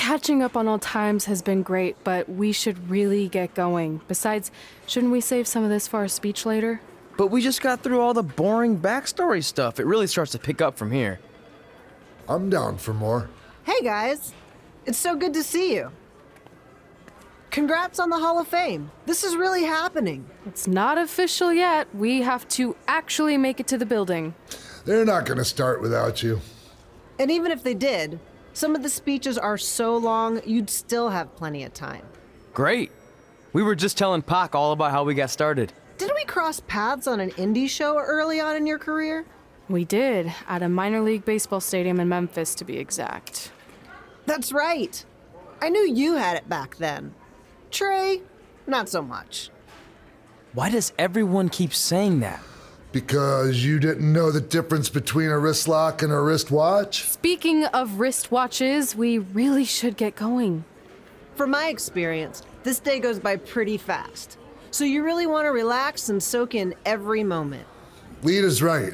Catching up on old times has been great, but we should really get going. Besides, shouldn't we save some of this for our speech later? But we just got through all the boring backstory stuff. It really starts to pick up from here. I'm down for more. Hey guys, it's so good to see you. Congrats on the Hall of Fame. This is really happening. It's not official yet. We have to actually make it to the building. They're not gonna start without you. And even if they did, some of the speeches are so long, you'd still have plenty of time. Great. We were just telling Pac all about how we got started. Didn't we cross paths on an indie show early on in your career? We did, at a minor league baseball stadium in Memphis, to be exact. That's right. I knew you had it back then. Trey, not so much. Why does everyone keep saying that? Because you didn't know the difference between a wrist lock and a wristwatch? Speaking of wristwatches, we really should get going. From my experience, this day goes by pretty fast. So you really want to relax and soak in every moment. Lita's right.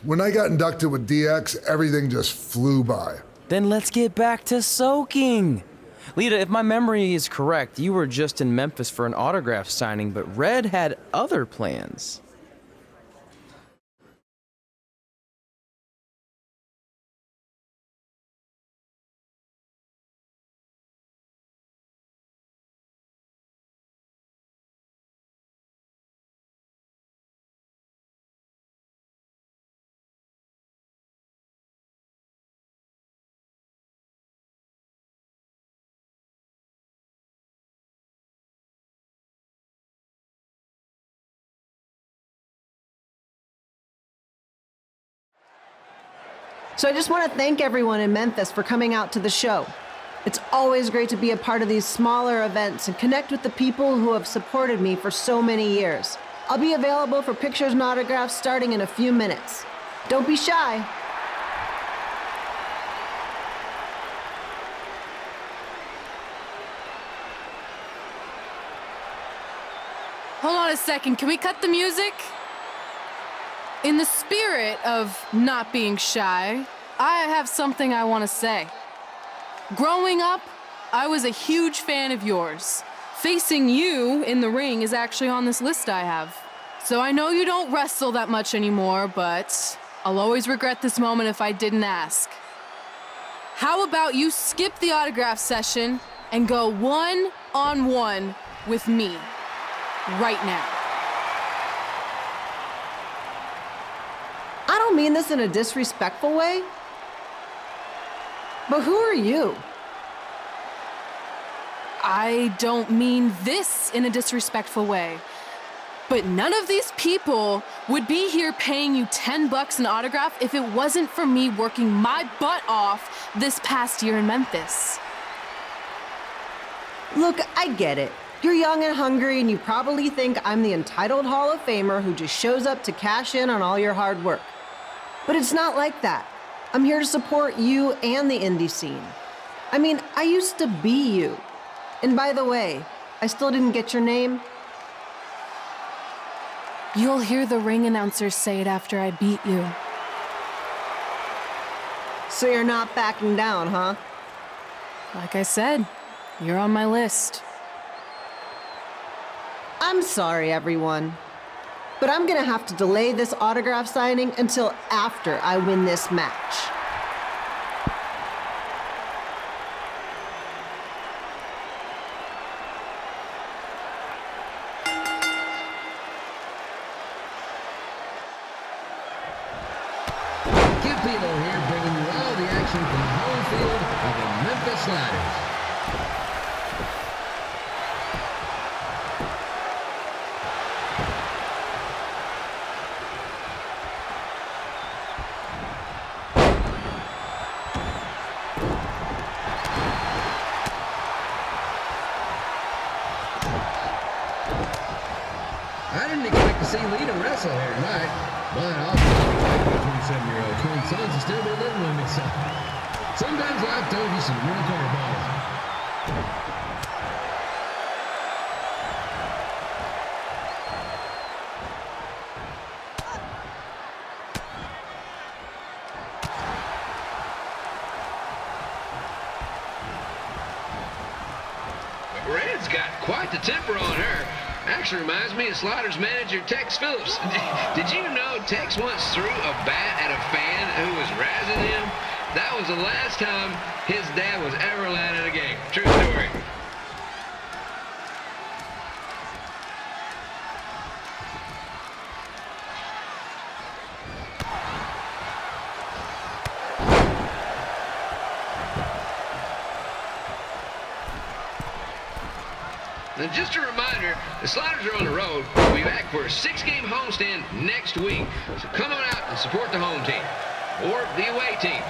When I got inducted with DX, everything just flew by. Then let's get back to soaking. Lita, if my memory is correct, you were just in Memphis for an autograph signing, but Red had other plans. So I just want to thank everyone in Memphis for coming out to the show. It's always great to be a part of these smaller events and connect with the people who have supported me for so many years. I'll be available for pictures and autographs starting in a few minutes. Don't be shy. Hold on a second, can we cut the music? In the spirit of not being shy, I have something I want to say. Growing up, I was a huge fan of yours. Facing you in the ring is actually on this list I have. So I know you don't wrestle that much anymore, but I'll always regret this moment if I didn't ask. How about you skip the autograph session and go one-on-one with me right now? I don't mean this in a disrespectful way, but who are you? I don't mean this in a disrespectful way, but none of these people would be here paying you $10 an autograph if it wasn't for me working my butt off this past year in Memphis. Look, I get it. You're young and hungry, and you probably think I'm the entitled Hall of Famer who just shows up to cash in on all your hard work. But it's not like that. I'm here to support you and the indie scene. I mean, I used to be you. And by the way, I still didn't get your name. You'll hear the ring announcers say it after I beat you. So you're not backing down, huh? Like I said, you're on my list. I'm sorry, everyone. But I'm gonna have to delay this autograph signing until after I win this match. Kid Pino here, bringing you all the action from the home field of the Memphis Sliders. I didn't expect to see Lita wrestle here tonight, but I'll expect my 27-year-old twin sons to still be living with me, so sometimes life throws you some real curveballs. Red's got quite the temper on her. Actually reminds me of Slaughter's manager, Tex Phillips. Did you know Tex once threw a bat at a fan who was razzing him? That was the last time his dad was ever allowed at a game. True story. And just a reminder, the Sliders are on the road. We'll be back for a 6-game homestand next week. So come on out and support the home team or the away team.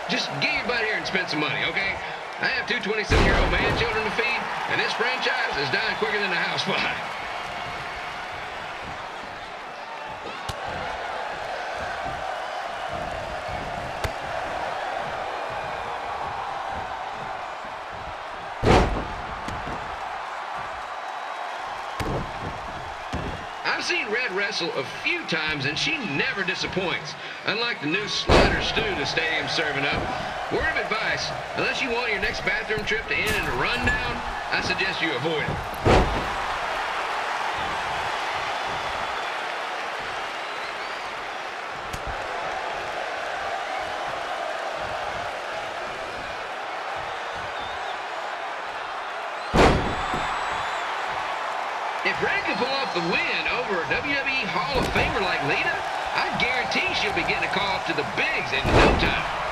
Just get your butt here and spend some money, okay? I have 2 27-year-old man children to feed, and this franchise is dying quicker than a house fly. I've seen Red wrestle a few times, and she never disappoints. Unlike the new slider stew the stadium's serving up. Word of advice, unless you want your next bathroom trip to end in a rundown, I suggest you avoid it. If Red can pull off the win over a WWE Hall of Famer like Lita, I guarantee she'll be getting a call up to the bigs in no time.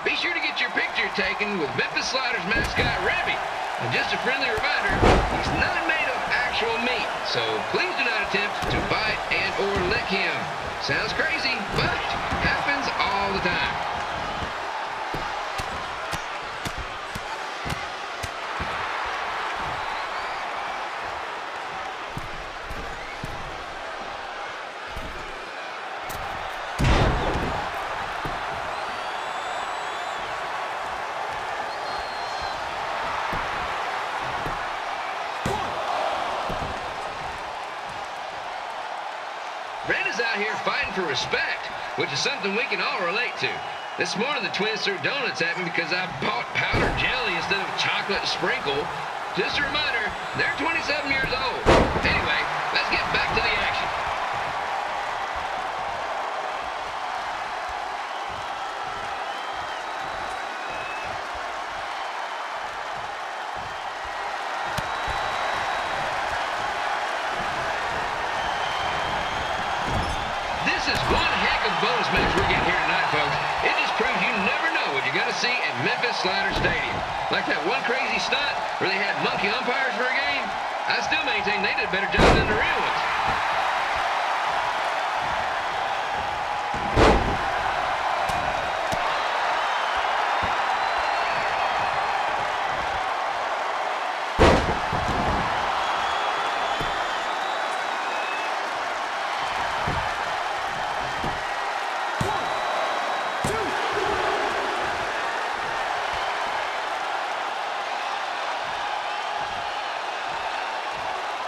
Be sure to get your picture taken with Memphis Sliders mascot Rebby. And just a friendly reminder, he's not made of actual meat, so please do not attempt to bite and or lick him. Sounds crazy, but happens all the time. Red is out here fighting for respect, which is something we can all relate to. This morning, the twins threw donuts at me because I bought powdered jelly instead of chocolate sprinkle. Just a reminder, they're 27 years old. Anyway, let's get back to the action. This is one heck of a bonus match we're getting here tonight, folks. It just proves you never know what you're going to see at Memphis Slider Stadium. Like that one crazy stunt where they had monkey umpires for a game. I still maintain they did a better job than the real ones.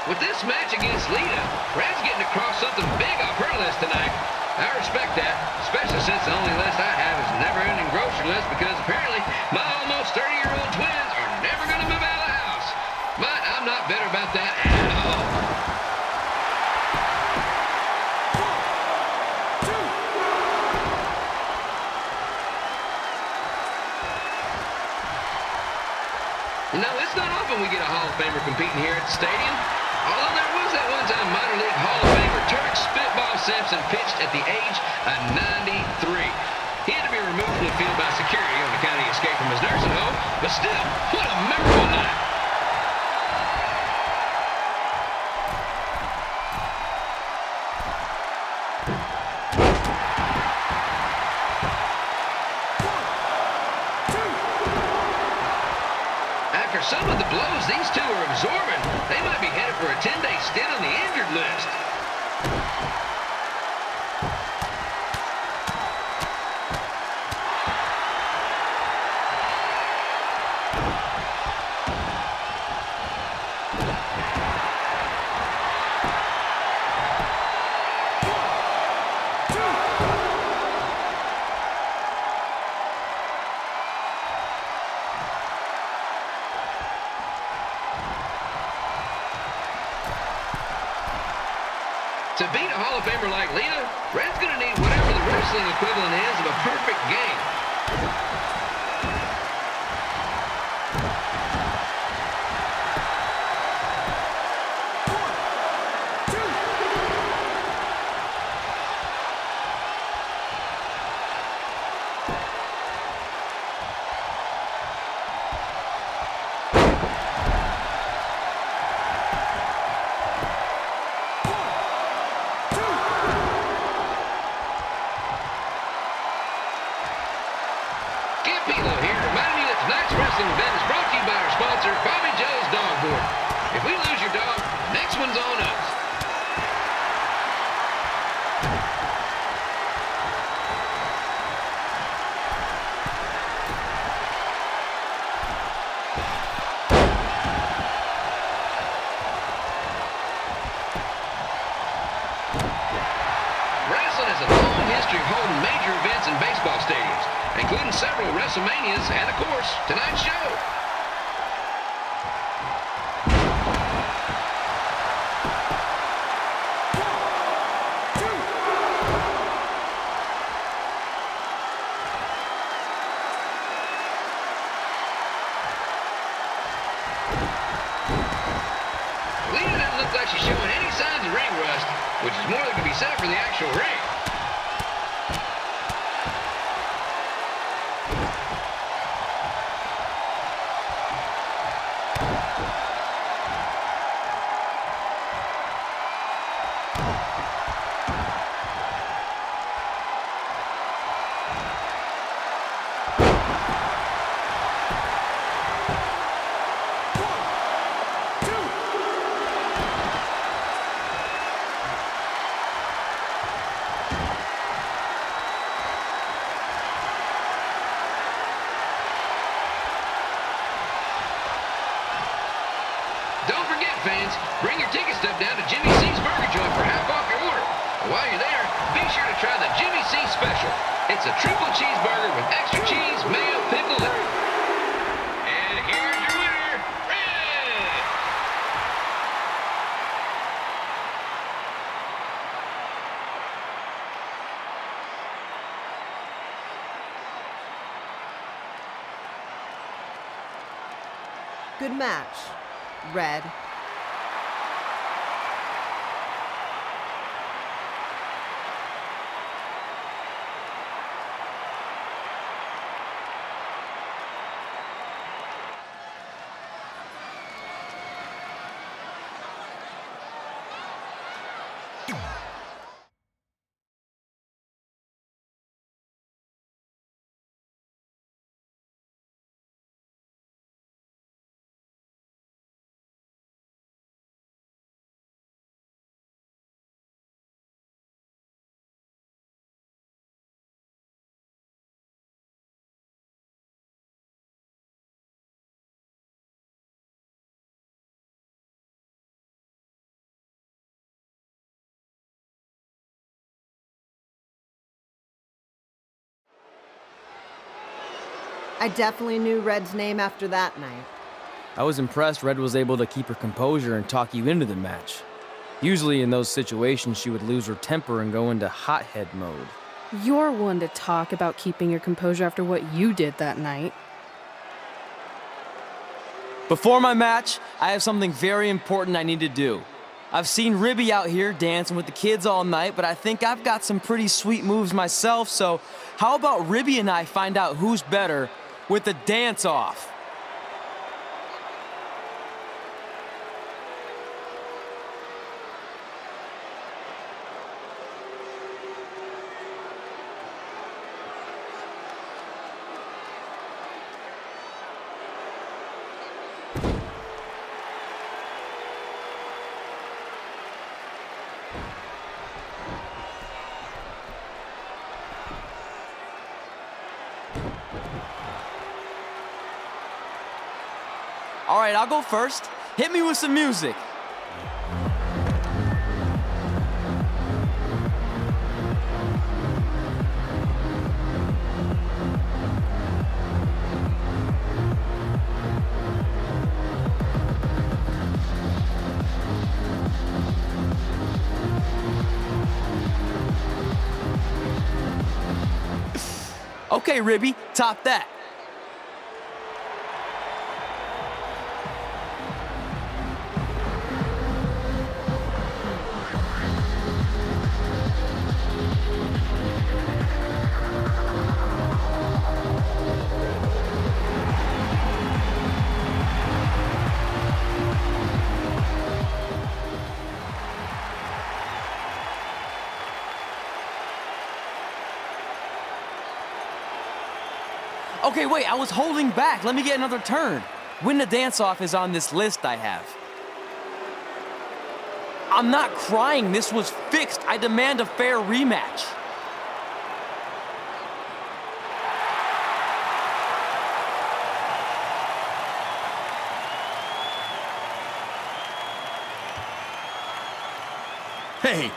With this match against Lita, Red's getting across something big off her list tonight. I respect that, especially since the only list I have is never-ending grocery list because apparently my almost 30-year-old twins are never going to move out of the house. But I'm not bitter about that at all. You know, it's not often we get a Hall of Famer competing here at the stadium. Although there was that one-time minor league Hall of Famer Turk Spitball Simpson pitched at the age of 93. He had to be removed from the field by security on account of the escape from his nursing home, but still, what a memorable night. After some of the blows these two are absorbing, they might be headed for a 10-day stint on the injured list. To beat a Hall of Famer like Lita, Red's going to need whatever the wrestling equivalent is of a perfect game. If we lose your dog, next one's on us. Wrestling has a long history of holding major events in baseball stadiums, including several WrestleManias and, of course, tonight's show. She's showing any signs of ring rust, which is more than can be said for the actual ring. Don't forget, fans, bring your ticket stub down to Jimmy C's Burger Joint for half off your order. And while you're there, be sure to try the Jimmy C Special. It's a triple cheeseburger with extra cheese, mayo, pickle, and here's your winner, Red! Good match, Red. I definitely knew Red's name after that night. I was impressed Red was able to keep her composure and talk you into the match. Usually in those situations, she would lose her temper and go into hothead mode. You're one to talk about keeping your composure after what you did that night. Before my match, I have something very important I need to do. I've seen Ribby out here dancing with the kids all night, but I think I've got some pretty sweet moves myself, so how about Ribby and I find out who's better with the dance-off? All right, I'll go first. Hit me with some music. Okay, Ribby, top that. Okay, wait, I was holding back. Let me get another turn. Win the dance-off is on this list I have. I'm not crying. This was fixed. I demand a fair rematch. Hey,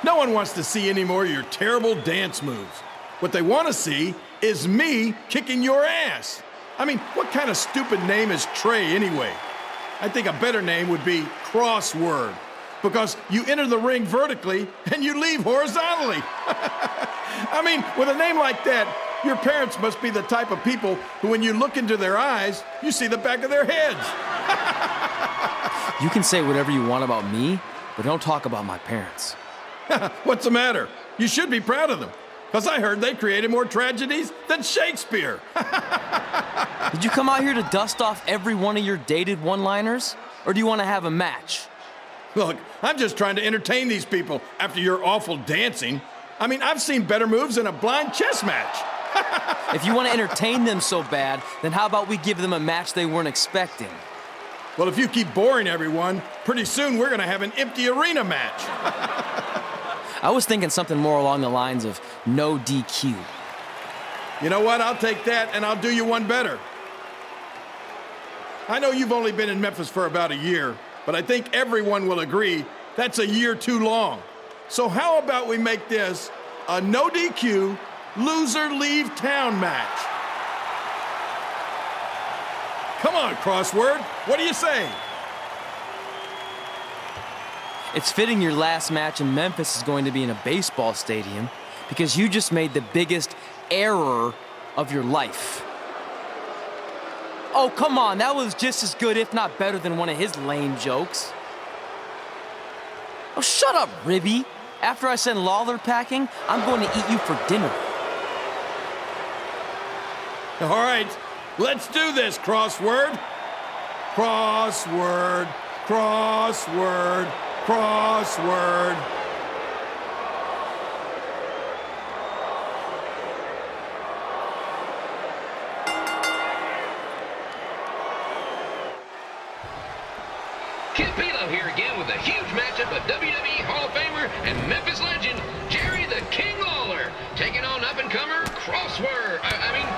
no one wants to see any more of your terrible dance moves. What they want to see is me kicking your ass. I mean, what kind of stupid name is Trey anyway? I think a better name would be Crossword, because you enter the ring vertically and you leave horizontally. I mean, with a name like that, your parents must be the type of people who, when you look into their eyes, you see the back of their heads. You can say whatever you want about me, but don't talk about my parents. What's the matter? You should be proud of them, because I heard they created more tragedies than Shakespeare. Did you come out here to dust off every one of your dated one-liners? Or do you want to have a match? Look, I'm just trying to entertain these people after your awful dancing. I mean, I've seen better moves in a blind chess match. If you want to entertain them so bad, then how about we give them a match they weren't expecting? Well, if you keep boring everyone, pretty soon we're going to have an empty arena match. I was thinking something more along the lines of no DQ. You know what? I'll take that, and I'll do you one better. I know you've only been in Memphis for about a year, but I think everyone will agree that's a year too long. So how about we make this a no DQ, loser leave town match? Come on, Crossword. What do you say? It's fitting your last match in Memphis is going to be in a baseball stadium because you just made the biggest error of your life. Oh, come on, that was just as good, if not better, than one of his lame jokes. Oh, shut up, Ribby. After I send Lawler packing, I'm going to eat you for dinner. All right, let's do this, Crossword. Crossword, crossword, crossword. Kid Pilo here again with a huge matchup of WWE Hall of Famer and Memphis legend, Jerry the King Lawler, taking on up-and-comer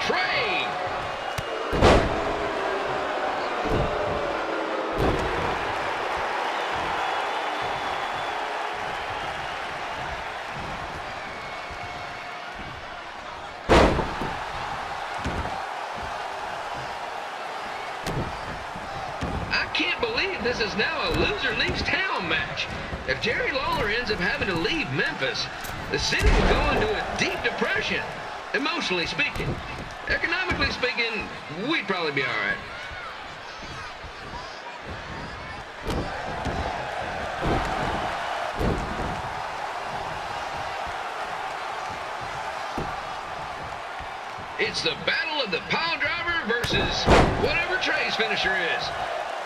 Trey. I can't believe this is now a loser leaves town match. If Jerry Lawler ends up having to leave Memphis, the city will go into a deep depression, emotionally speaking. Economically speaking, we'd probably be all right. It's the battle of the pile driver versus whatever Trey's finisher is.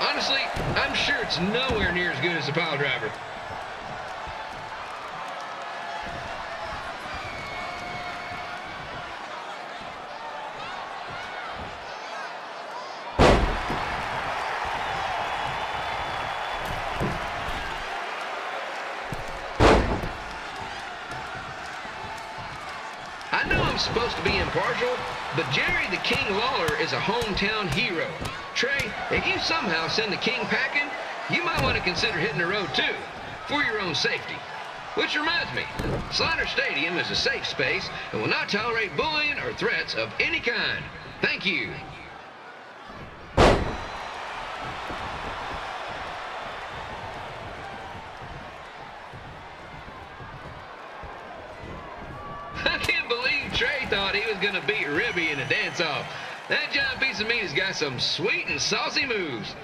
Honestly, I'm sure it's nowhere near as good as the pile driver. I know I'm supposed to be impartial, but Jerry the King Lawler is a hometown hero. Trey, if you somehow send the King packing, you might want to consider hitting the road too, for your own safety. Which reminds me, Slaughter Stadium is a safe space and will not tolerate bullying or threats of any kind. Thank you. I can't believe Trey thought he was gonna beat Ribby in a dance-off. That giant piece of meat has got some sweet and saucy moves.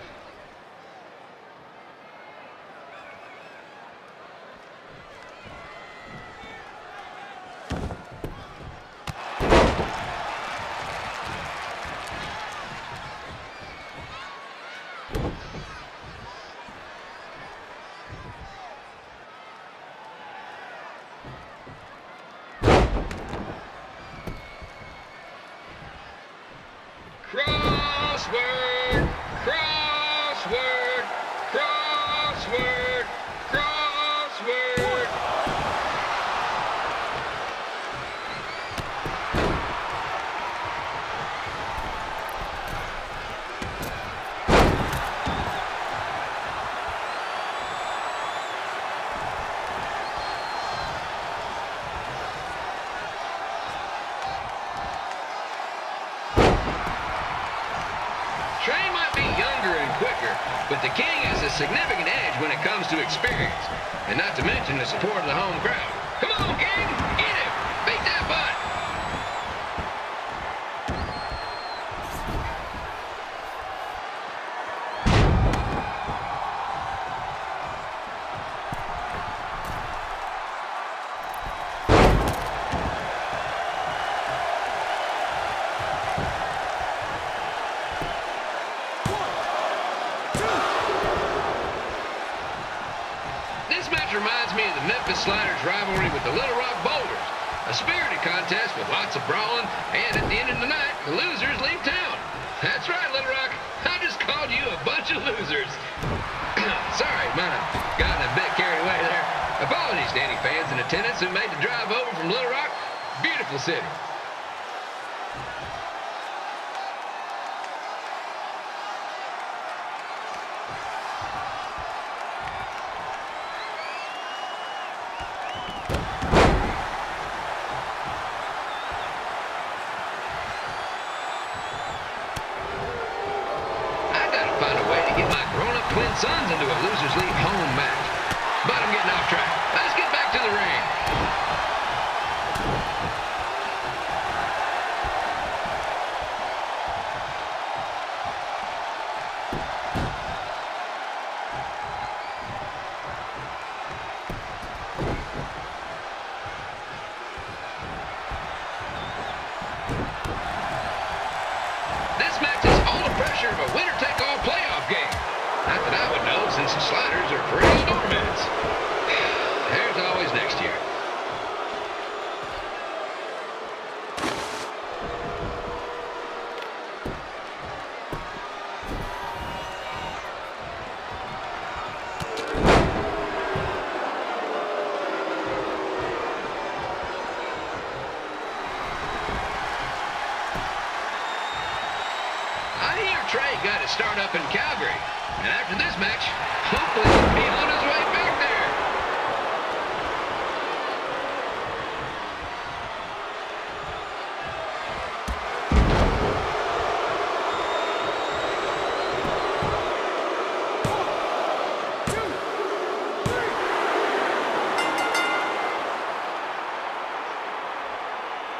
Crossword, crossword, crossword, crossword. Trey might be younger and quicker, but the King has a significant edge when it comes to experience, and not to mention the support of the home crowd. Come on, King, get him! Beat that butt! This match reminds me of the Memphis Sliders rivalry with the Little Rock Boulders. A spirited contest with lots of brawling, and at the end of the night, the losers leave town. That's right, Little Rock. I just called you a bunch of losers. Sorry, might have gotten a bit carried away there. Apologies to any fans in attendance who made the drive over from Little Rock. Beautiful city. Find a way to get my grown-up twin sons into a losers leave home match. But I'm getting off track. Let's get back to the ring. This match is all the pressure of a winner-take-all playoff game. Not that I would know, since the Sliders are perennial doormats. There's always next year. I hear Trey got his start up in Calgary, and after this match, hopefully he'll be on his way back there.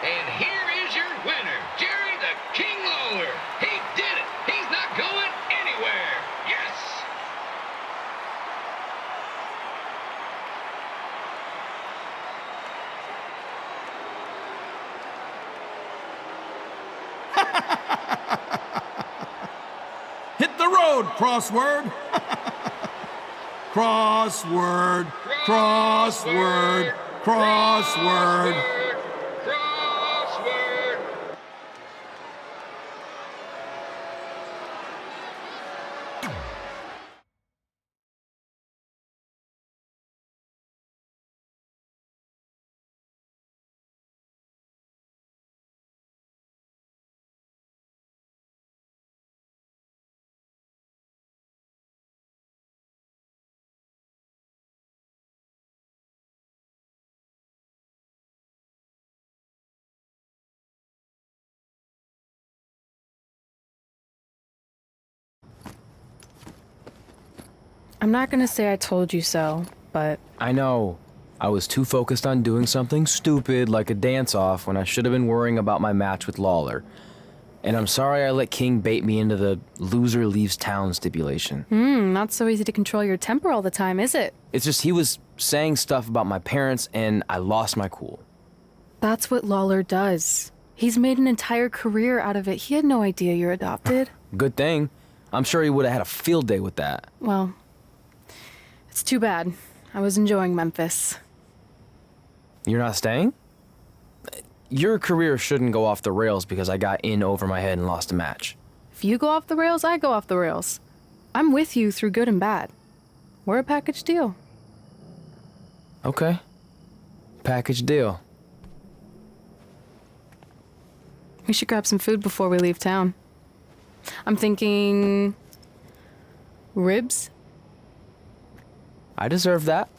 And here is your winner, Jerry the King Lawler. He did it. He's not going anywhere. Yes. Hit the road, crossword. Crossword, crossword, crossword. Crossword. I'm not gonna say I told you so, but I know. I was too focused on doing something stupid like a dance-off when I should have been worrying about my match with Lawler. And I'm sorry I let King bait me into the loser leaves town stipulation. Not so easy to control your temper all the time, is it? It's just he was saying stuff about my parents and I lost my cool. That's what Lawler does. He's made an entire career out of it. He had no idea you're adopted. Good thing. I'm sure he would have had a field day with that. Well, it's too bad. I was enjoying Memphis. You're not staying? Your career shouldn't go off the rails because I got in over my head and lost a match. If you go off the rails, I go off the rails. I'm with you through good and bad. We're a package deal. Okay. Package deal. We should grab some food before we leave town. I'm thinking... ribs? I deserve that.